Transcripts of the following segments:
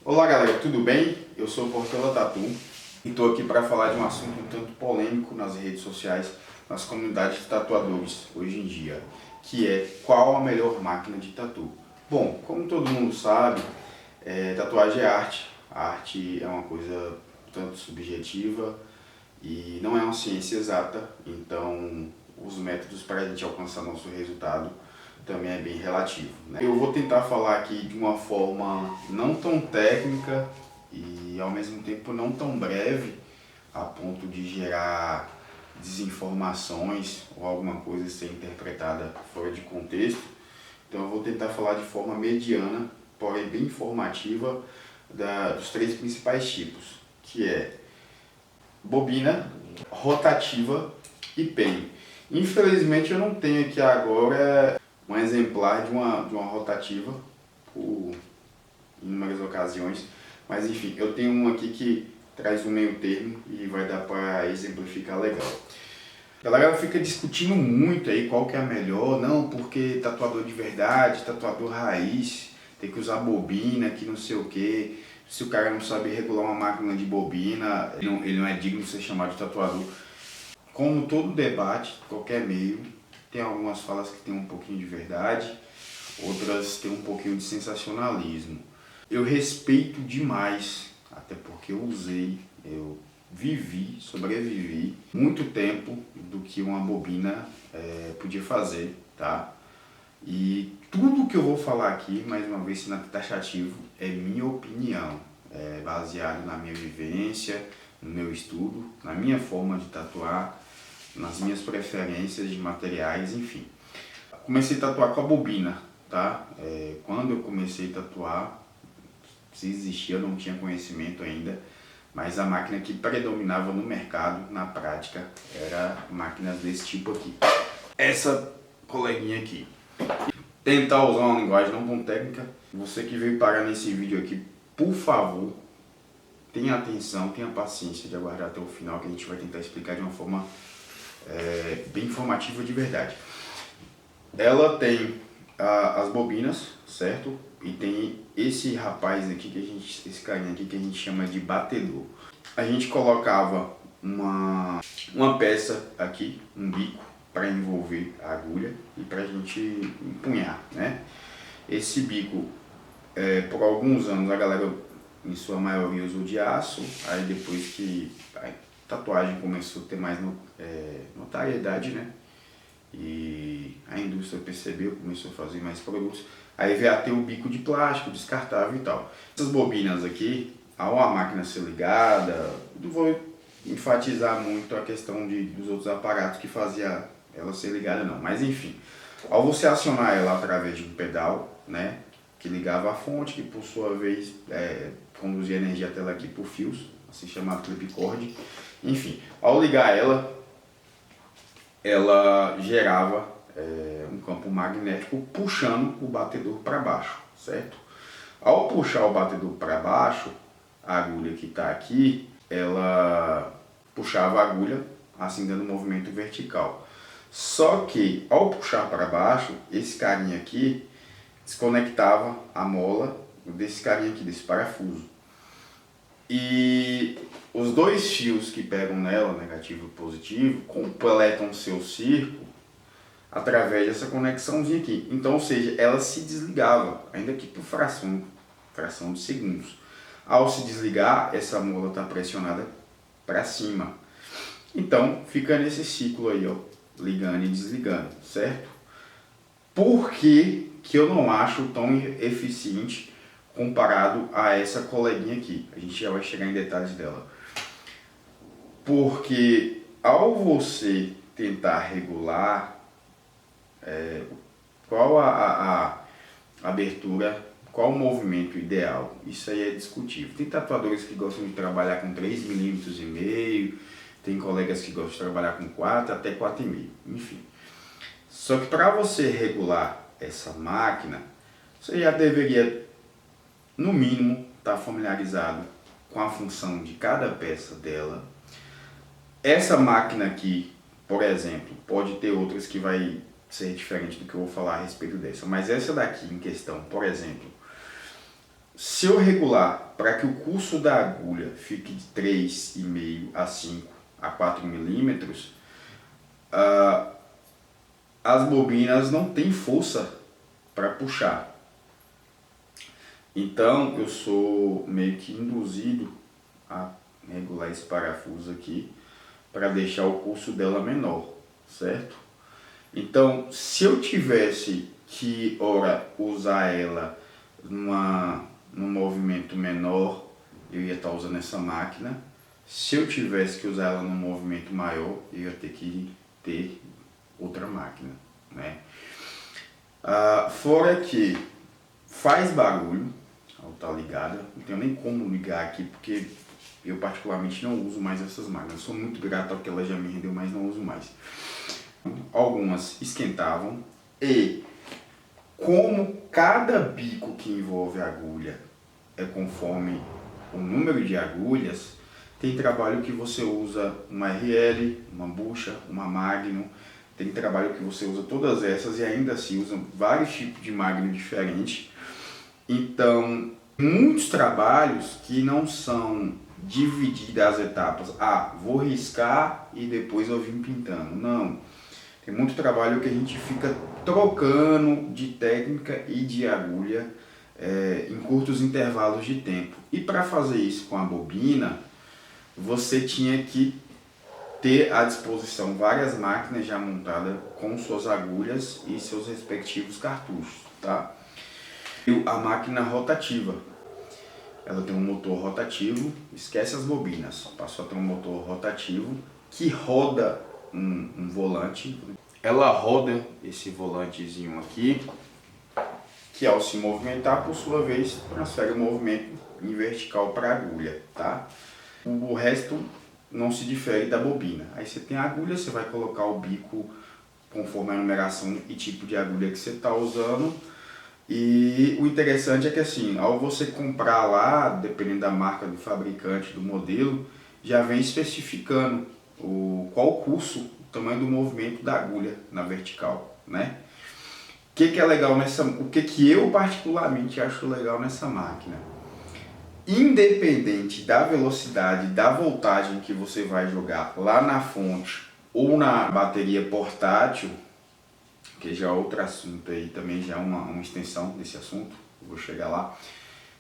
Olá galera, tudo bem? Eu sou o Portela Tatu e estou aqui para falar de um assunto um tanto polêmico nas redes sociais, nas comunidades de tatuadores hoje em dia, que é qual a melhor máquina de tatu. Bom, como todo mundo sabe, tatuagem é arte. A arte é uma coisa um tanto subjetiva e não é uma ciência exata, então os métodos para a gente alcançar nosso resultado também é bem relativo, né? Eu vou tentar falar aqui de uma forma não tão técnica e ao mesmo tempo não tão breve a ponto de gerar desinformações ou alguma coisa ser interpretada fora de contexto. Então eu vou tentar falar de forma mediana, porém bem informativa, dos três principais tipos, que é bobina, rotativa e pen. Infelizmente eu não tenho aqui agora um exemplar de uma rotativa por inúmeras ocasiões, mas enfim, eu tenho um aqui que traz um meio termo e vai dar para exemplificar legal. A galera fica discutindo muito aí qual que é a melhor, não, porque tatuador de verdade, tatuador raiz, tem que usar bobina, que não sei o que. Se o cara não sabe regular uma máquina de bobina, ele não é digno de ser chamado de tatuador. Como todo debate, qualquer meio, tem algumas falas que tem um pouquinho de verdade, outras tem um pouquinho de sensacionalismo. Eu respeito demais, até porque eu vivi, sobrevivi muito tempo do que uma bobina podia fazer, tá? E tudo que eu vou falar aqui, mais uma vez sendo taxativo, é minha opinião, é baseado na minha vivência, no meu estudo, na minha forma de tatuar, nas minhas preferências de materiais, enfim. Comecei a tatuar com a bobina, tá? Quando eu comecei a tatuar, se existia, eu não tinha conhecimento ainda, mas a máquina que predominava no mercado, na prática, era máquinas desse tipo aqui. Essa coleguinha aqui. Tentar usar uma linguagem não tão técnica. Você que veio parar nesse vídeo aqui, por favor, tenha atenção, tenha paciência de aguardar até o final, que a gente vai tentar explicar de uma forma bem informativa de verdade. Ela tem as bobinas, certo? E tem esse rapaz aqui, esse carinha aqui que a gente chama de batedor. A gente colocava uma peça aqui, um bico, para envolver a agulha e para a gente empunhar, né? Esse bico, por alguns anos a galera, em sua maioria, usou de aço. Aí depois que a tatuagem começou a ter mais notariedade, né? E a indústria percebeu, começou a fazer mais produtos. Aí veio a ter o bico de plástico, descartável e tal. Essas bobinas aqui, ao a máquina ser ligada, não vou enfatizar muito a questão dos outros aparatos que fazia ela ser ligada não, mas enfim. Ao você acionar ela através de um pedal, né, que ligava a fonte, que por sua vez conduzia energia até ela aqui por fios, assim chamado clipcord. Enfim, ao ligar ela gerava um campo magnético puxando o batedor para baixo, certo? Ao puxar o batedor para baixo, a agulha que está aqui, ela puxava a agulha, assim dando um movimento vertical. Só que ao puxar para baixo, esse carinha aqui desconectava a mola desse carinha aqui, desse parafuso. E os dois fios que pegam nela, negativo e positivo, completam seu círculo através dessa conexãozinha aqui. Então, ou seja, ela se desligava, ainda que por fração de segundos. Ao se desligar, essa mola está pressionada para cima. Então, fica nesse ciclo aí, ó, ligando e desligando, certo? Por que eu não acho tão eficiente comparado a essa coleguinha aqui? A gente já vai chegar em detalhes dela. Porque ao você tentar regular qual a abertura, qual o movimento ideal, isso aí é discutível. Tem tatuadores que gostam de trabalhar com 3,5 mm, tem colegas que gostam de trabalhar com 4 até 4,5, enfim. Só que para você regular essa máquina, você já deveria, no mínimo, estar familiarizado com a função de cada peça dela. Essa máquina aqui, por exemplo, pode ter outras que vai ser diferente do que eu vou falar a respeito dessa, mas essa daqui em questão, por exemplo, Se eu regular para que o curso da agulha fique de 3,5 a 5 a 4 milímetros, as bobinas não têm força para puxar. Então eu sou meio que induzido a regular esse parafuso aqui para deixar o curso dela menor, certo? Então, se eu tivesse que, ora, usar ela num movimento menor, eu ia estar usando essa máquina. Se eu tivesse que usar ela num movimento maior, eu ia ter que ter outra máquina, né? Fora que faz barulho ao estar ligada, não tenho nem como ligar aqui porque eu particularmente não uso mais essas máquinas. Sou muito grato ao que ela já me rendeu, mas não uso mais. Algumas esquentavam e como cada bico que envolve agulha é conforme o número de agulhas, tem trabalho que você usa uma RL, uma bucha, uma Magnum, tem trabalho que você usa todas essas e ainda assim usa vários tipos de Magnum diferentes. Então, muitos trabalhos que não são divididos as etapas. Vou riscar e depois eu vim pintando. Não. Tem muito trabalho que a gente fica trocando de técnica e de agulha em curtos intervalos de tempo. E para fazer isso com a bobina, você tinha que ter à disposição várias máquinas já montadas com suas agulhas e seus respectivos cartuchos, tá? E a máquina rotativa, ela tem um motor rotativo, esquece as bobinas, passou a ter um motor rotativo que roda um volante. Ela roda esse volantezinho aqui, que ao se movimentar, por sua vez, transfere o movimento em vertical para a agulha, tá? O resto não se difere da bobina. Aí você tem a agulha, você vai colocar o bico conforme a numeração e tipo de agulha que você está usando. E o interessante é que assim, ao você comprar lá, dependendo da marca do fabricante, do modelo, já vem especificando qual o curso, o tamanho do movimento da agulha na vertical, né? O que é legal o que eu particularmente acho legal nessa máquina? Independente da velocidade, da voltagem que você vai jogar lá na fonte ou na bateria portátil, que já é outro assunto aí, também já é uma extensão desse assunto, eu vou chegar lá.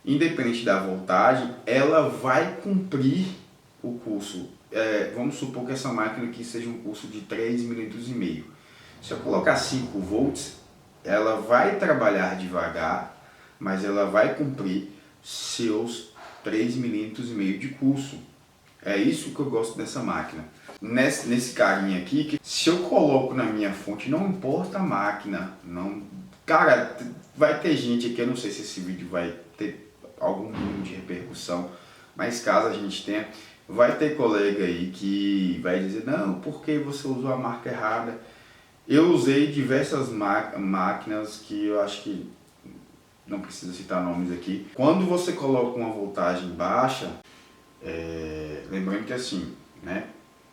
Independente da voltagem, ela vai cumprir o curso. Vamos supor que essa máquina aqui seja um curso de 3,5 mm. Se eu colocar 5 volts, ela vai trabalhar devagar, mas ela vai cumprir seus 3,5 mm de curso. É isso que eu gosto dessa máquina. Nesse carinha aqui, que se eu coloco na minha fonte, não importa a máquina, não. Cara, vai ter gente aqui, eu não sei se esse vídeo vai ter algum mínimo de repercussão, mas caso a gente tenha, vai ter colega aí que vai dizer, não, porque você usou a marca errada. Eu usei diversas máquinas que eu acho que não precisa citar nomes aqui. Quando você coloca uma voltagem baixa, lembrando que assim, né,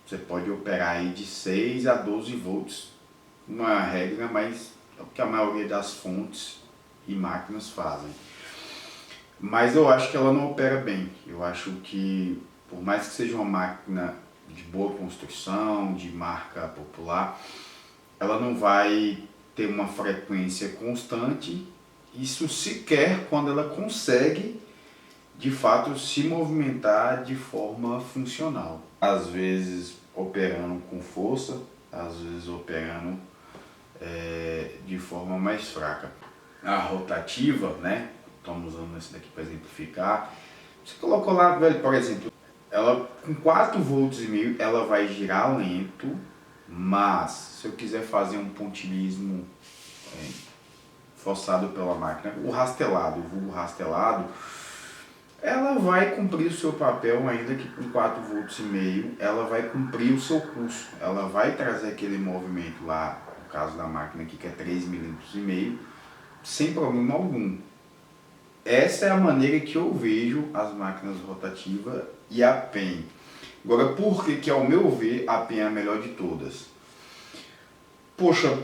você pode operar aí de 6 a 12 volts, uma regra, mas é o que a maioria das fontes e máquinas fazem. Mas eu acho que ela não opera bem. Eu acho que, por mais que seja uma máquina de boa construção, de marca popular, ela não vai ter uma frequência constante, isso sequer quando ela consegue de fato se movimentar de forma funcional. Às vezes operando com força, às vezes operando de forma mais fraca. A rotativa, né? Estamos usando esse daqui para exemplificar. Você colocou lá, velho, por exemplo, ela com 4,5 volts, ela vai girar lento, mas se eu quiser fazer um pontilhismo forçado pela máquina, o vulgo rastelado, ela vai cumprir o seu papel, ainda que com 4,5 volts, ela vai cumprir o seu curso, ela vai trazer aquele movimento lá, no caso da máquina aqui que é 3,5 mm, sem problema algum. Essa é a maneira que eu vejo as máquinas rotativas e a PEN. Agora, por que ao meu ver a PEN é a melhor de todas? Poxa,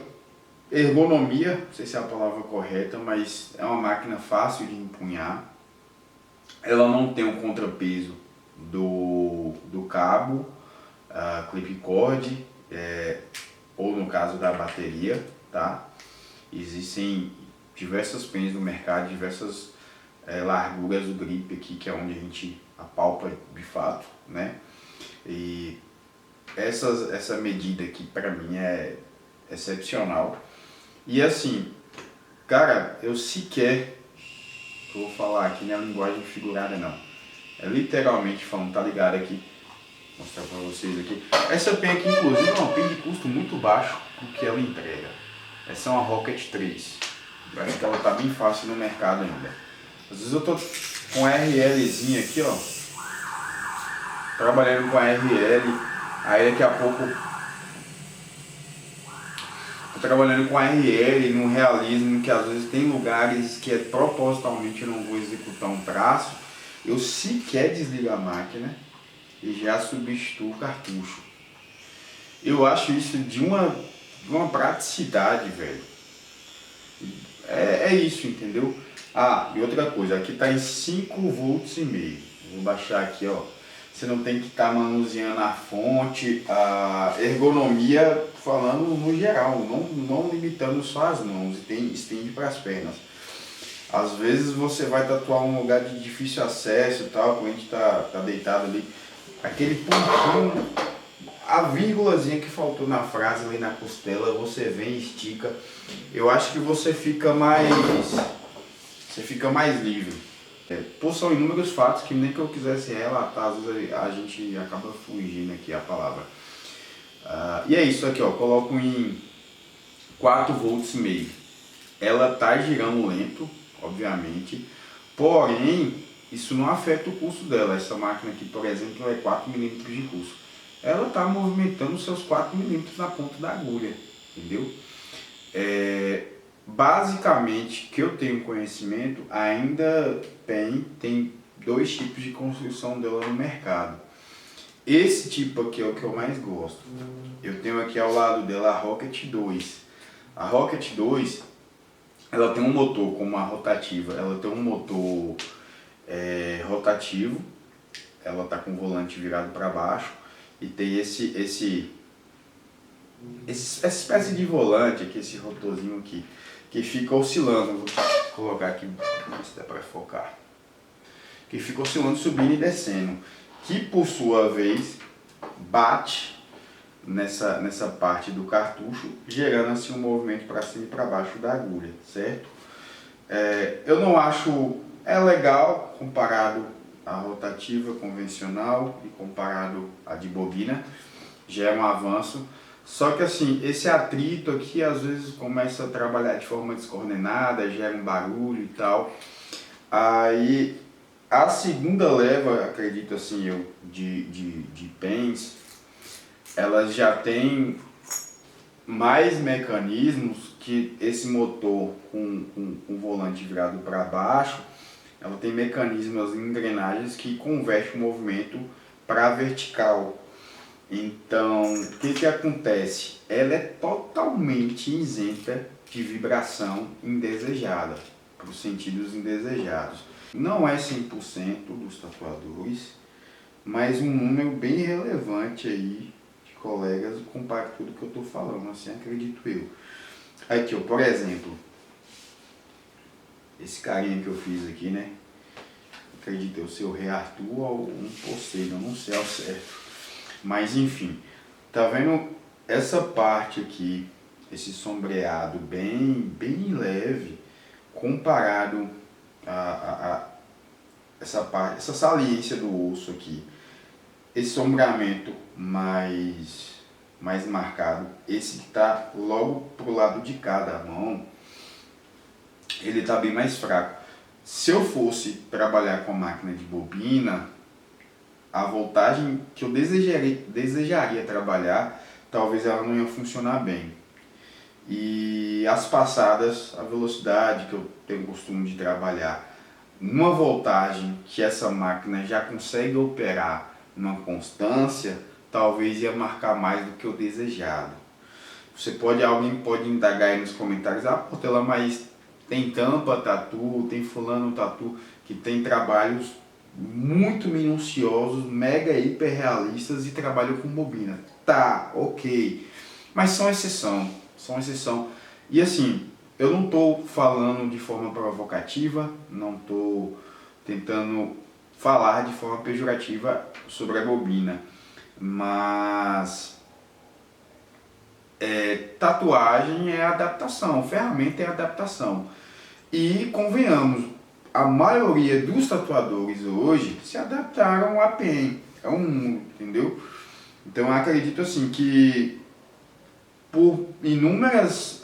ergonomia, não sei se é a palavra correta, mas é uma máquina fácil de empunhar. Ela não tem o contrapeso do cabo, clip cord, ou no caso da bateria, tá? Existem diversas pens no mercado, diversas larguras do grip aqui, que é onde a gente apalpa de fato, né? E essa medida aqui pra mim é excepcional. E assim, cara, eu sequer, vou falar aqui na linguagem figurada não, é literalmente falando, tá ligado aqui, vou mostrar pra vocês aqui. Essa pen aqui inclusive é uma pen de custo muito baixo do que ela entrega. Essa é uma Rocket 3, eu acho que ela tá bem fácil no mercado ainda. Às vezes eu tô com a RLzinha aqui, ó, trabalhando com a RL, aí daqui a pouco tô trabalhando com a RL num realismo que às vezes tem lugares que propositalmente eu não vou executar um traço, eu sequer desligo a máquina e já substituo o cartucho. Eu acho isso de uma praticidade, velho. É isso, entendeu? Ah, e outra coisa, aqui tá em 5 volts e meio. Vou baixar aqui, ó. Você não tem que estar manuseando a fonte, a ergonomia, falando no geral, não limitando só as mãos, estende para as pernas. Às vezes você vai tatuar um lugar de difícil acesso e tal, quando a gente tá deitado ali, aquele pontinho, a vírgulazinha que faltou na frase ali na costela, você vem e estica. Eu acho que você fica mais livre. São inúmeros fatos que nem que eu quisesse relatar, às vezes a gente acaba fugindo aqui a palavra. E é isso aqui, ó, coloco em 4 volts e meio. Ela tá girando lento, obviamente, porém isso não afeta o pulso dela. Essa máquina aqui, por exemplo, é 4 milímetros de pulso. Ela está movimentando seus 4 milímetros na ponta da agulha, entendeu? Basicamente, que eu tenho conhecimento, ainda tem 2 tipos de construção dela no mercado. Esse tipo aqui é o que eu mais gosto. Eu tenho aqui ao lado dela a Rocket 2. A Rocket 2, ela tem um motor como a rotativa, ela tem um motor rotativo, ela está com o volante virado para baixo e tem essa espécie de volante aqui, esse rotorzinho aqui, que fica oscilando. Vou colocar aqui, não sei se dá para focar. Que fica oscilando, subindo e descendo. Que por sua vez bate nessa parte do cartucho, gerando assim um movimento para cima e para baixo da agulha, certo? Eu não acho legal comparado à rotativa convencional e comparado à de bobina, já é um avanço. Só que assim, esse atrito aqui às vezes começa a trabalhar de forma descoordenada, gera um barulho e tal. Aí a segunda leva, acredito assim eu, de pens, elas já tem mais mecanismos que esse motor com o volante virado para baixo, ela tem mecanismos, engrenagens que convertem o movimento para vertical. Então, o que acontece? Ela é totalmente isenta de vibração indesejada, para os sentidos indesejados. Não é 100% dos tatuadores, mas um número bem relevante aí de colegas compara tudo que eu estou falando, assim acredito eu. Aqui, ó, por exemplo, esse carinha que eu fiz aqui, né? Acredito eu ser o Rei Arthur ou um Poseidon, não sei ao certo. Mas enfim, tá vendo essa parte aqui, esse sombreado bem leve, comparado a essa saliência do osso aqui, esse sombreamento mais marcado, esse que está logo pro lado de cá da mão, ele está bem mais fraco. Se eu fosse trabalhar com a máquina de bobina, a voltagem que eu desejaria trabalhar, talvez ela não ia funcionar bem. E as passadas, a velocidade que eu tenho costume de trabalhar, numa voltagem que essa máquina já consegue operar numa constância, talvez ia marcar mais do que o desejado. Alguém pode indagar aí nos comentários, Portela, mas tem tampa tatu, tem fulano tatu, que tem trabalhos muito minuciosos, mega hiper realistas e trabalham com bobina. Tá, ok. Mas são exceção. E assim, eu não estou falando de forma provocativa, não estou tentando falar de forma pejorativa sobre a bobina, mas tatuagem é adaptação, ferramenta é adaptação. E convenhamos, a maioria dos tatuadores hoje se adaptaram à PEN, é um mundo, entendeu? Então eu acredito assim que por inúmeras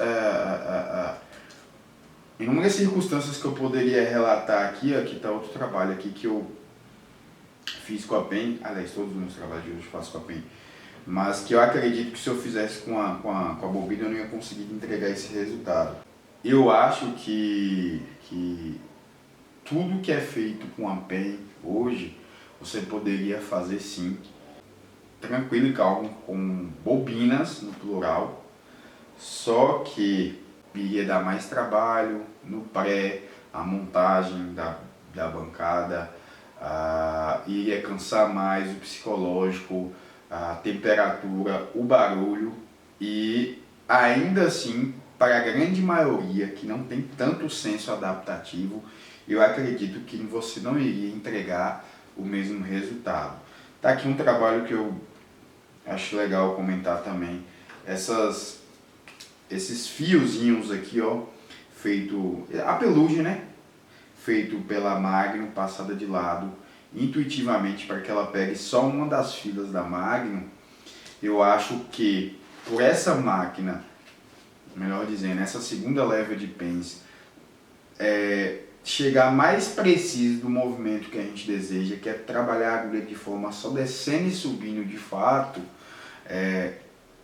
circunstâncias que eu poderia relatar aqui, aqui está outro trabalho aqui que eu fiz com a PEN, aliás, todos os meus trabalhos de hoje eu faço com a PEN, mas que eu acredito que se eu fizesse com a bobina eu não ia conseguir entregar esse resultado. Eu acho que tudo que é feito com a PEN hoje, você poderia fazer sim, tranquilo e calmo, com bobinas no plural, só que iria dar mais trabalho no pré, a montagem da bancada, iria cansar mais o psicológico, a temperatura, o barulho, e ainda assim, para a grande maioria que não tem tanto senso adaptativo, eu acredito que você não iria entregar o mesmo resultado. Tá aqui um trabalho que eu acho legal comentar também, esses fiozinhos aqui, ó, feito, a pelugem, né? Feito pela Magnum, passada de lado, intuitivamente para que ela pegue só uma das filas da Magnum. Eu acho que por essa máquina, melhor dizendo, essa segunda leva de pens, chegar mais preciso do movimento que a gente deseja, que é trabalhar a agulha de forma só descendo e subindo de fato,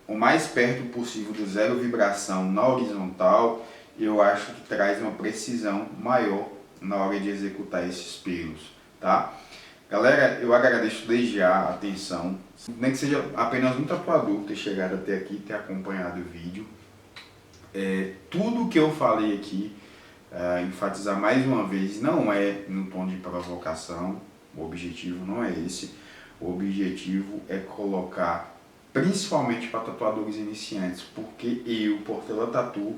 o mais perto possível do zero vibração na horizontal, eu acho que traz uma precisão maior na hora de executar esses pelos, tá? Galera, eu agradeço desde já a atenção, nem que seja apenas um tatuador ter chegado até aqui, ter acompanhado o vídeo. Tudo que eu falei aqui, enfatizar mais uma vez, não é no tom de provocação, o objetivo não é esse, o objetivo é colocar, principalmente para tatuadores iniciantes, porque eu, Portela Tatu,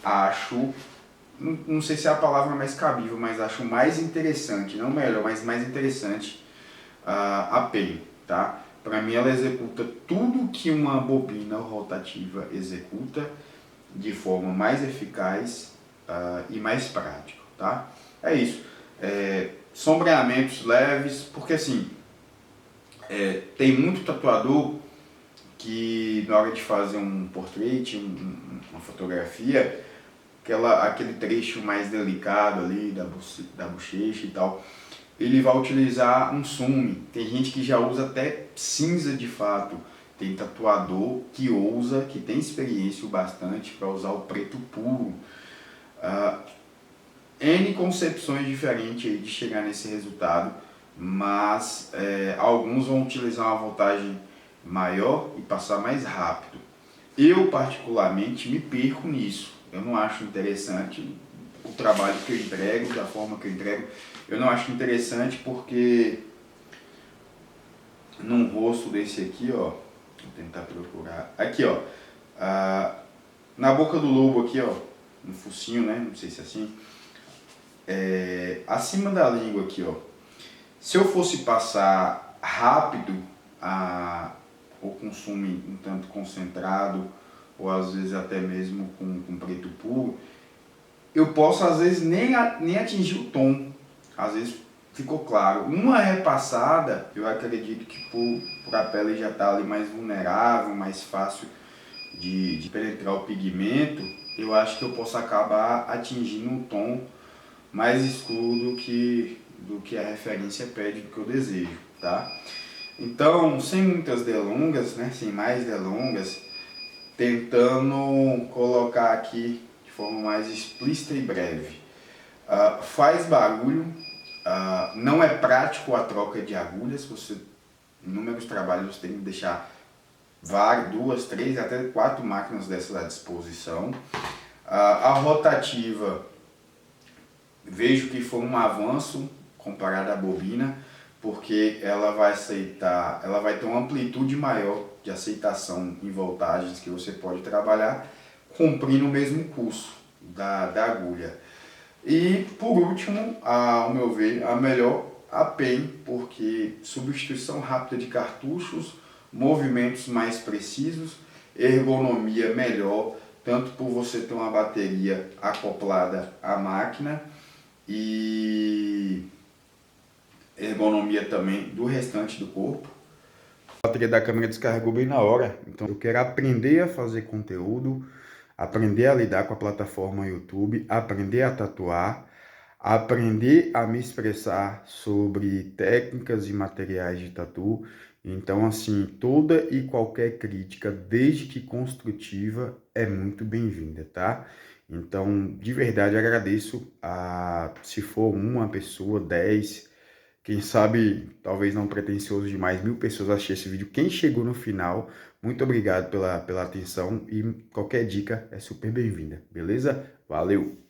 acho, não sei se é a palavra mais cabível, mas acho mais interessante, não melhor, mas mais interessante a PEN, tá? Para mim ela executa tudo que uma bobina rotativa executa de forma mais eficaz e mais prática, tá? É isso. Sombreamentos leves, porque assim, tem muito tatuador que na hora de fazer um portrait, uma fotografia, aquele trecho mais delicado ali da bochecha e tal, ele vai utilizar um sume. Tem gente que já usa até cinza de fato. Tem tatuador que ousa, que tem experiência o bastante para usar o preto puro. N concepções diferentes aí de chegar nesse resultado, mas alguns vão utilizar uma voltagem maior e passar mais rápido. Eu particularmente me perco nisso. Eu não acho interessante o trabalho que eu entrego, da forma que eu entrego. Eu não acho interessante porque num rosto desse aqui, ó, vou tentar procurar, aqui ó, na boca do lobo aqui ó, no focinho, né, não sei se é assim, acima da língua aqui ó, se eu fosse passar rápido o consumo um tanto concentrado, ou às vezes até mesmo com preto puro, eu posso às vezes nem atingir o tom, às vezes ficou claro. Uma repassada, eu acredito que por a pele já estar ali mais vulnerável, mais fácil de penetrar o pigmento, eu acho que eu posso acabar atingindo um tom mais escuro do que a referência pede, do que eu desejo, tá? Então, sem muitas delongas, né, sem mais delongas, tentando colocar aqui de forma mais explícita e breve. Faz barulho, não é prático a troca de agulhas, inúmeros trabalhos você tem que deixar duas, três, até 4 máquinas dessas à disposição. A rotativa, vejo que foi um avanço comparado à bobina, porque ela vai aceitar, ela vai ter uma amplitude maior de aceitação em voltagens que você pode trabalhar cumprindo o mesmo curso da agulha. E por último, ao meu ver, a melhor, a PEN, porque substituição rápida de cartuchos, movimentos mais precisos, ergonomia melhor, tanto por você ter uma bateria acoplada à máquina e ergonomia também do restante do corpo. A bateria da câmera descarregou bem na hora, então eu quero aprender a fazer conteúdo, aprender a lidar com a plataforma YouTube, aprender a tatuar, aprender a me expressar sobre técnicas e materiais de tatu. Então, assim, toda e qualquer crítica, desde que construtiva, é muito bem-vinda, tá? Então, de verdade, agradeço se for uma pessoa, 10, quem sabe, talvez não pretensioso demais, 1000 pessoas assistir esse vídeo. Quem chegou no final, muito obrigado pela atenção e qualquer dica é super bem-vinda, beleza? Valeu!